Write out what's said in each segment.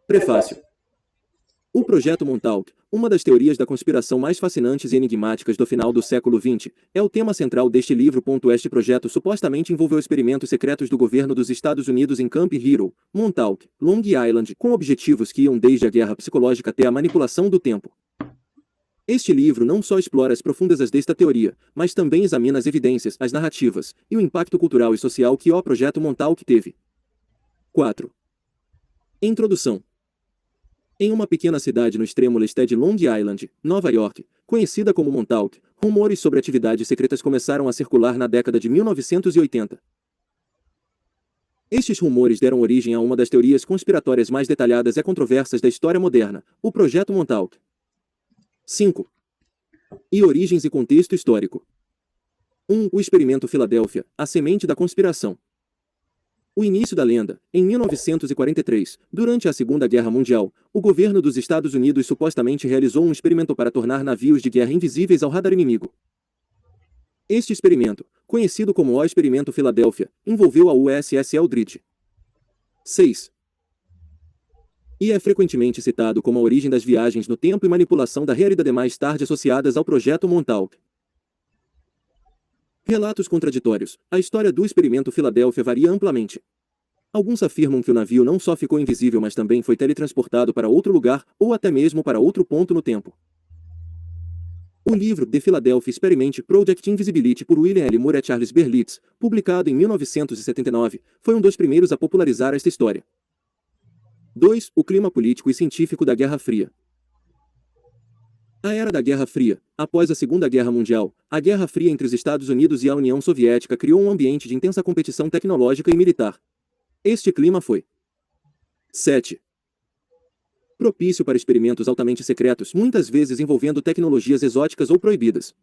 Prefácio. O Projeto Montauk, uma das teorias da conspiração mais fascinantes e enigmáticas do final do século XX, é o tema central deste livro. Este projeto supostamente envolveu experimentos secretos do governo dos Estados Unidos em Camp Hero, Montauk, Long Island, com objetivos que iam desde a guerra psicológica até a manipulação do tempo. Este livro não só explora as profundezas desta teoria, mas também examina as evidências, as narrativas, e o impacto cultural e social que o Projeto Montauk teve. 4. Introdução. Em uma pequena cidade no extremo leste de Long Island, Nova York, conhecida como Montauk, rumores sobre atividades secretas começaram a circular na década de 1980. Estes rumores deram origem a uma das teorias conspiratórias mais detalhadas e controversas da história moderna, o Projeto Montauk. 5. E origens e contexto histórico. 1. O Experimento Filadélfia, a semente da conspiração. O início da lenda. Em 1943, durante a Segunda Guerra Mundial, o governo dos Estados Unidos supostamente realizou um experimento para tornar navios de guerra invisíveis ao radar inimigo. Este experimento, conhecido como o Experimento Filadélfia, envolveu a USS Eldridge. 6. E é frequentemente citado como a origem das viagens no tempo e manipulação da realidade mais tarde associadas ao Projeto Montauk. Relatos contraditórios. A história do Experimento Filadélfia varia amplamente. Alguns afirmam que o navio não só ficou invisível, mas também foi teletransportado para outro lugar, ou até mesmo para outro ponto no tempo. O livro The Philadelphia Experiment Project Invisibility por William L. Moore e Charles Berlitz, publicado em 1979, foi um dos primeiros a popularizar esta história. 2. O clima político e científico da Guerra Fria. A era da Guerra Fria. Após a Segunda Guerra Mundial, a Guerra Fria entre os Estados Unidos e a União Soviética criou um ambiente de intensa competição tecnológica e militar. Este clima foi 7. Propício para experimentos altamente secretos, muitas vezes envolvendo tecnologias exóticas ou proibidas.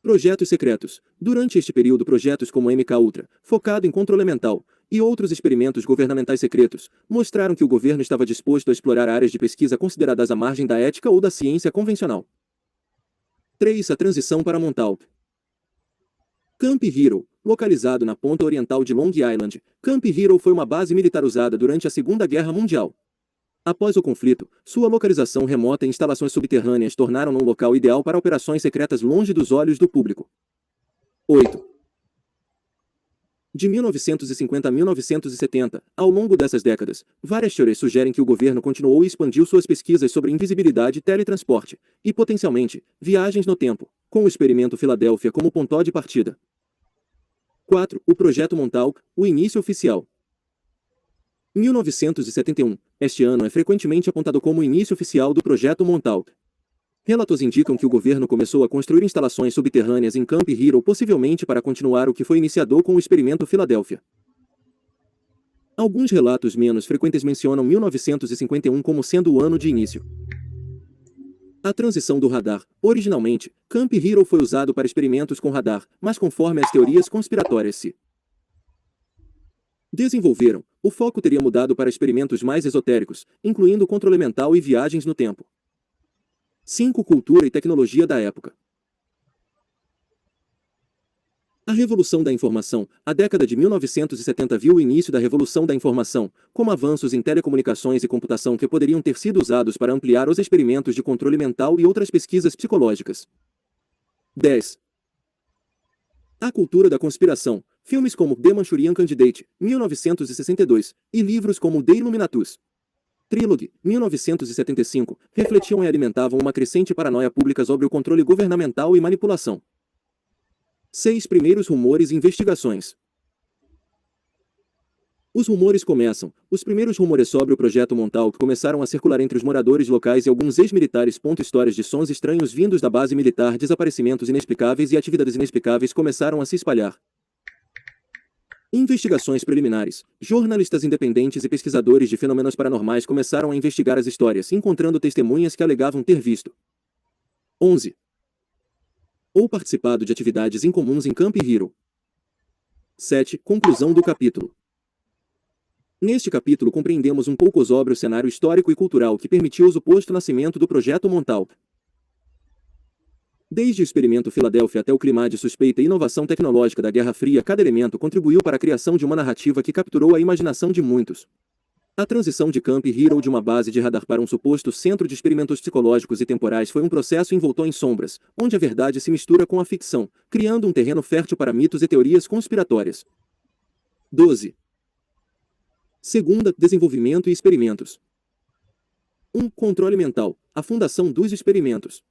Projetos secretos. Durante este período, projetos como MK Ultra, focado em controle mental, e outros experimentos governamentais secretos, mostraram que o governo estava disposto a explorar áreas de pesquisa consideradas à margem da ética ou da ciência convencional. 3. A transição para Montauk. Camp Hero, localizado na ponta oriental de Long Island, Camp Hero foi uma base militar usada durante a Segunda Guerra Mundial. Após o conflito, sua localização remota e instalações subterrâneas tornaram-no um local ideal para operações secretas longe dos olhos do público. 8. De 1950 a 1970, ao longo dessas décadas, várias teorias sugerem que o governo continuou e expandiu suas pesquisas sobre invisibilidade e teletransporte, e potencialmente, viagens no tempo, com o Experimento Filadélfia como ponto de partida. 4. O Projeto Montauk, o início oficial. 1971. Este ano é frequentemente apontado como o início oficial do Projeto Montauk. Relatos indicam que o governo começou a construir instalações subterrâneas em Camp Hero, possivelmente para continuar o que foi iniciado com o Experimento Filadélfia. Alguns relatos menos frequentes mencionam 1951 como sendo o ano de início. A transição do radar. Originalmente, Camp Hero foi usado para experimentos com radar, mas conforme as teorias conspiratórias se desenvolveram, o foco teria mudado para experimentos mais esotéricos, incluindo controle mental e viagens no tempo. 5. Cultura e tecnologia da época. A Revolução da Informação. A década de 1970 viu o início da Revolução da Informação, como avanços em telecomunicações e computação que poderiam ter sido usados para ampliar os experimentos de controle mental e outras pesquisas psicológicas. 10. A cultura da conspiração. Filmes como The Manchurian Candidate, 1962, e livros como The Illuminatus Trilogy, 1975, refletiam e alimentavam uma crescente paranoia pública sobre o controle governamental e manipulação. 6. Primeiros rumores e investigações. Os rumores começam. Os primeiros rumores sobre o Projeto Montauk começaram a circular entre os moradores locais e alguns ex-militares. Histórias de sons estranhos vindos da base militar, desaparecimentos inexplicáveis e atividades inexplicáveis começaram a se espalhar. Investigações preliminares. Jornalistas independentes e pesquisadores de fenômenos paranormais começaram a investigar as histórias, encontrando testemunhas que alegavam ter visto 11. Ou participado de atividades incomuns em Camp Hero. 7. Conclusão do capítulo. Neste capítulo compreendemos um pouco sobre o cenário histórico e cultural que permitiu o suposto nascimento do Projeto Montauk. Desde o Experimento Filadélfia até o clima de suspeita e inovação tecnológica da Guerra Fria, cada elemento contribuiu para a criação de uma narrativa que capturou a imaginação de muitos. A transição de Camp Hero de uma base de radar para um suposto centro de experimentos psicológicos e temporais foi um processo envolto em sombras, onde a verdade se mistura com a ficção, criando um terreno fértil para mitos e teorias conspiratórias. 12. Segunda, desenvolvimento e experimentos. 1. Controle mental, a fundação dos experimentos.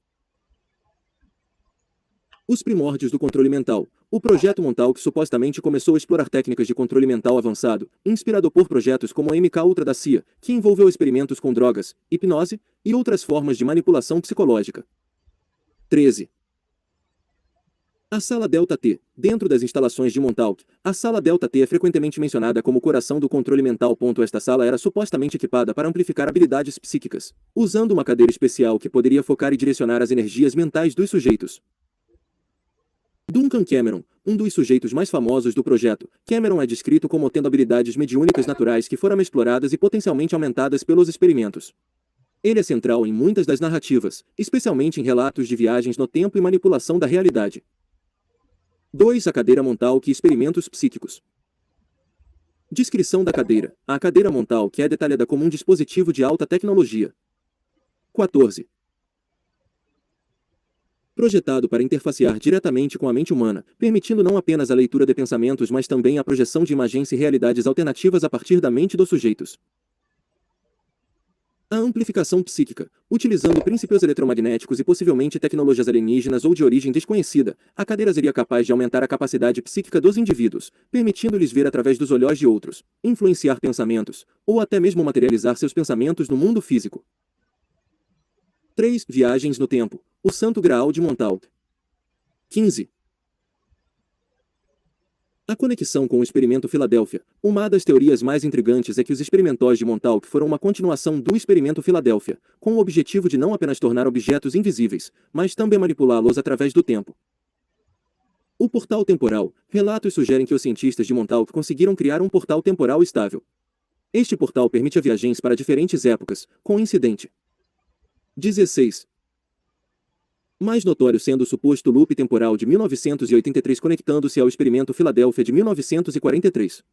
Os primórdios do controle mental. O projeto Montauk supostamente começou a explorar técnicas de controle mental avançado, inspirado por projetos como a MK Ultra da CIA, que envolveu experimentos com drogas, hipnose e outras formas de manipulação psicológica. 13. A Sala Delta T. Dentro das instalações de Montauk, a Sala Delta T é frequentemente mencionada como o coração do controle mental. Esta sala era supostamente equipada para amplificar habilidades psíquicas, usando uma cadeira especial que poderia focar e direcionar as energias mentais dos sujeitos. Duncan Cameron, um dos sujeitos mais famosos do projeto, Cameron é descrito como tendo habilidades mediúnicas naturais que foram exploradas e potencialmente aumentadas pelos experimentos. Ele é central em muitas das narrativas, especialmente em relatos de viagens no tempo e manipulação da realidade. 2. A cadeira Montauk e experimentos psíquicos. Descrição da cadeira. A cadeira Montauk é detalhada como um dispositivo de alta tecnologia. 14. Projetado para interfacear diretamente com a mente humana, permitindo não apenas a leitura de pensamentos mas também a projeção de imagens e realidades alternativas a partir da mente dos sujeitos. A amplificação psíquica. Utilizando princípios eletromagnéticos e possivelmente tecnologias alienígenas ou de origem desconhecida, a cadeira seria capaz de aumentar a capacidade psíquica dos indivíduos, permitindo-lhes ver através dos olhos de outros, influenciar pensamentos, ou até mesmo materializar seus pensamentos no mundo físico. 3. Viagens no tempo. O Santo Graal de Montauk. 15. A conexão com o experimento Filadélfia. Uma das teorias mais intrigantes é que os experimentos de Montauk foram uma continuação do experimento Filadélfia, com o objetivo de não apenas tornar objetos invisíveis, mas também manipulá-los através do tempo. O portal temporal. Relatos sugerem que os cientistas de Montauk conseguiram criar um portal temporal estável. Este portal permite viagens para diferentes épocas, com incidente. 16. Mais notório sendo o suposto loop temporal de 1983 conectando-se ao experimento Filadélfia de 1943.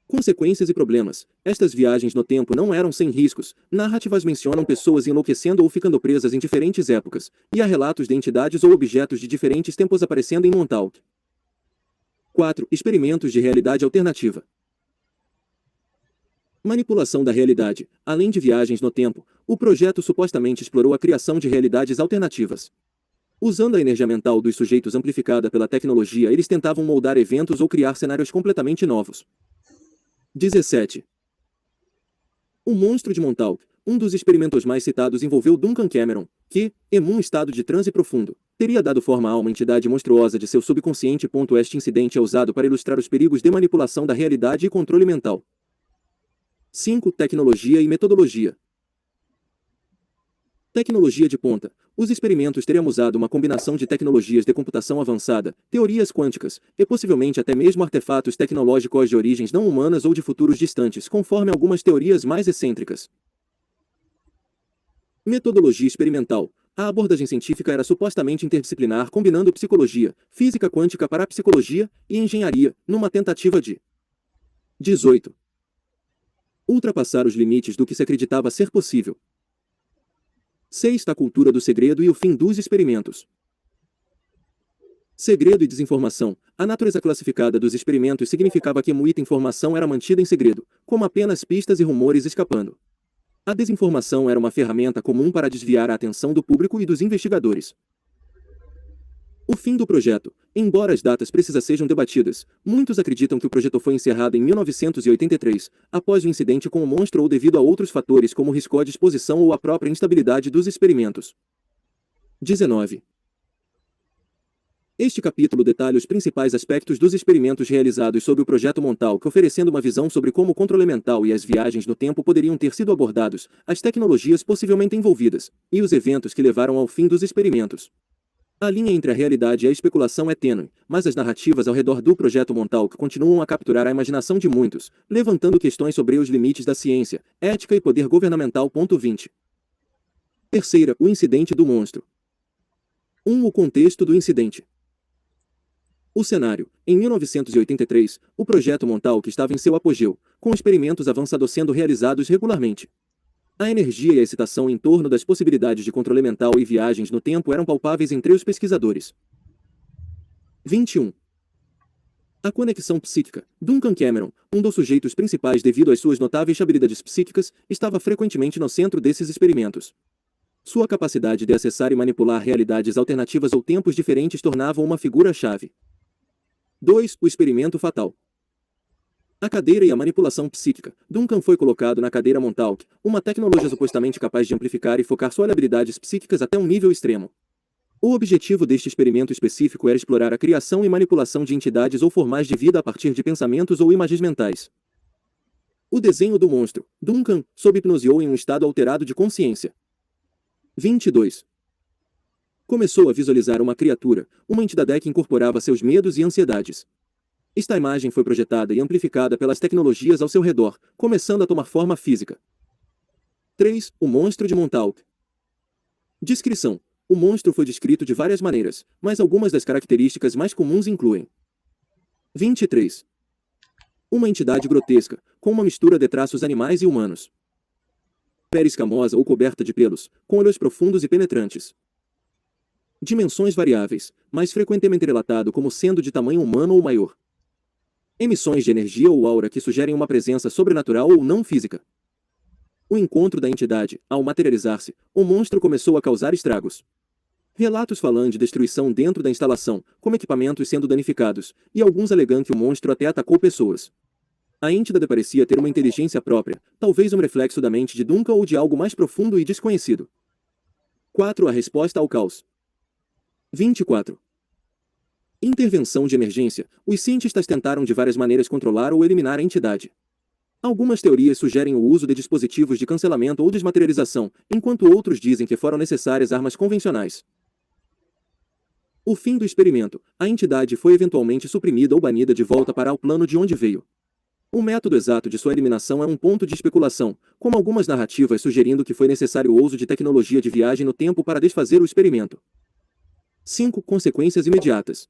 Consequências e problemas. Estas viagens no tempo não eram sem riscos. Narrativas mencionam pessoas enlouquecendo ou ficando presas em diferentes épocas, e há relatos de entidades ou objetos de diferentes tempos aparecendo em Montauk. 4. Experimentos de realidade alternativa. Manipulação da realidade. Além de viagens no tempo, o projeto supostamente explorou a criação de realidades alternativas. Usando a energia mental dos sujeitos amplificada pela tecnologia, eles tentavam moldar eventos ou criar cenários completamente novos. 17. O monstro de Montauk. Um dos experimentos mais citados envolveu Duncan Cameron, que, em um estado de transe profundo, teria dado forma a uma entidade monstruosa de seu subconsciente. Este incidente é usado para ilustrar os perigos de manipulação da realidade e controle mental. 5. Tecnologia e metodologia. Tecnologia de ponta. Os experimentos teriam usado uma combinação de tecnologias de computação avançada, teorias quânticas, e possivelmente até mesmo artefatos tecnológicos de origens não humanas ou de futuros distantes, conforme algumas teorias mais excêntricas. Metodologia experimental. A abordagem científica era supostamente interdisciplinar, combinando psicologia, física quântica, parapsicologia e engenharia, numa tentativa de 18. Ultrapassar os limites do que se acreditava ser possível. 6. A cultura do segredo e o fim dos experimentos. Segredo e desinformação. A natureza classificada dos experimentos significava que muita informação era mantida em segredo, como apenas pistas e rumores escapando. A desinformação era uma ferramenta comum para desviar a atenção do público e dos investigadores. O fim do projeto. Embora as datas precisas sejam debatidas, muitos acreditam que o projeto foi encerrado em 1983, após o incidente com o monstro ou devido a outros fatores como risco de exposição ou a própria instabilidade dos experimentos. 19. Este capítulo detalha os principais aspectos dos experimentos realizados sob o projeto Montauk, oferecendo uma visão sobre como o controle mental e as viagens no tempo poderiam ter sido abordados, as tecnologias possivelmente envolvidas, e os eventos que levaram ao fim dos experimentos. A linha entre a realidade e a especulação é tênue, mas as narrativas ao redor do projeto Montauk continuam a capturar a imaginação de muitos, levantando questões sobre os limites da ciência, ética e poder governamental. 20. Terceira, o incidente do monstro. 1. O contexto do incidente. O cenário: em 1983, o projeto Montauk estava em seu apogeu, com experimentos avançados sendo realizados regularmente. A energia e a excitação em torno das possibilidades de controle mental e viagens no tempo eram palpáveis entre os pesquisadores. 21. A conexão psíquica. Duncan Cameron, um dos sujeitos principais devido às suas notáveis habilidades psíquicas, estava frequentemente no centro desses experimentos. Sua capacidade de acessar e manipular realidades alternativas ou tempos diferentes tornava-o uma figura-chave. 2. O experimento fatal. A cadeira e a manipulação psíquica. Duncan foi colocado na cadeira Montauk, uma tecnologia supostamente capaz de amplificar e focar suas habilidades psíquicas até um nível extremo. O objetivo deste experimento específico era explorar a criação e manipulação de entidades ou formais de vida a partir de pensamentos ou imagens mentais. O desenho do monstro. Duncan sob hipnoseou em um estado alterado de consciência. 22. Começou a visualizar uma criatura, uma entidade que incorporava seus medos e ansiedades. Esta imagem foi projetada e amplificada pelas tecnologias ao seu redor, começando a tomar forma física. 3. O monstro de Montauk. Descrição. O monstro foi descrito de várias maneiras, mas algumas das características mais comuns incluem: 23. Uma entidade grotesca, com uma mistura de traços animais e humanos. Pele escamosa ou coberta de pelos, com olhos profundos e penetrantes. Dimensões variáveis, mais frequentemente relatado como sendo de tamanho humano ou maior. Emissões de energia ou aura que sugerem uma presença sobrenatural ou não física. O encontro da entidade, ao materializar-se, o monstro começou a causar estragos. Relatos falam de destruição dentro da instalação, como equipamentos sendo danificados, e alguns alegam que o monstro até atacou pessoas. A entidade parecia ter uma inteligência própria, talvez um reflexo da mente de Duncan ou de algo mais profundo e desconhecido. 4. A resposta ao caos. 24. Intervenção de emergência. Os cientistas tentaram de várias maneiras controlar ou eliminar a entidade. Algumas teorias sugerem o uso de dispositivos de cancelamento ou desmaterialização, enquanto outros dizem que foram necessárias armas convencionais. O fim do experimento. A entidade foi eventualmente suprimida ou banida de volta para o plano de onde veio. O método exato de sua eliminação é um ponto de especulação, como algumas narrativas sugerindo que foi necessário o uso de tecnologia de viagem no tempo para desfazer o experimento. 5. Consequências imediatas.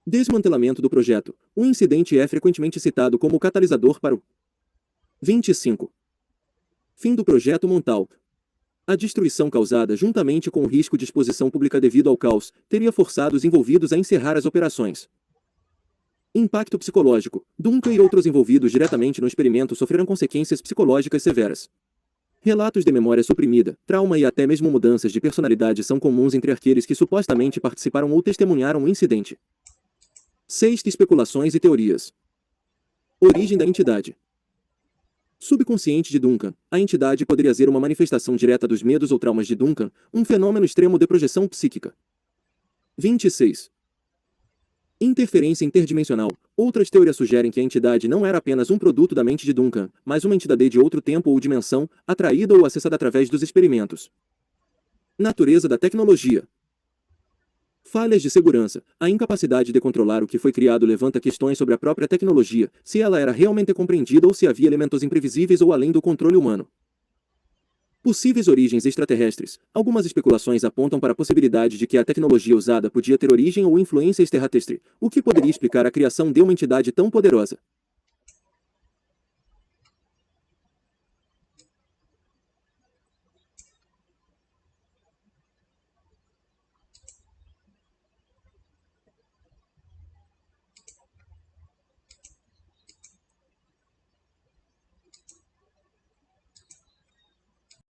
Desmantelamento do projeto. O incidente é frequentemente citado como catalisador para o 25. Fim do projeto Montauk. A destruição causada juntamente com o risco de exposição pública devido ao caos, teria forçado os envolvidos a encerrar as operações. Impacto psicológico. Duncan e outros envolvidos diretamente no experimento sofreram consequências psicológicas severas. Relatos de memória suprimida, trauma e até mesmo mudanças de personalidade são comuns entre aqueles que supostamente participaram ou testemunharam o incidente. 6. Especulações e teorias. Origem da entidade. Subconsciente de Duncan. A entidade poderia ser uma manifestação direta dos medos ou traumas de Duncan, um fenômeno extremo de projeção psíquica. 26. Interferência interdimensional. Outras teorias sugerem que a entidade não era apenas um produto da mente de Duncan, mas uma entidade de outro tempo ou dimensão, atraída ou acessada através dos experimentos. Natureza da tecnologia. Falhas de segurança. A incapacidade de controlar o que foi criado levanta questões sobre a própria tecnologia, se ela era realmente compreendida ou se havia elementos imprevisíveis ou além do controle humano. Possíveis origens extraterrestres. Algumas especulações apontam para a possibilidade de que a tecnologia usada podia ter origem ou influência extraterrestre, o que poderia explicar a criação de uma entidade tão poderosa.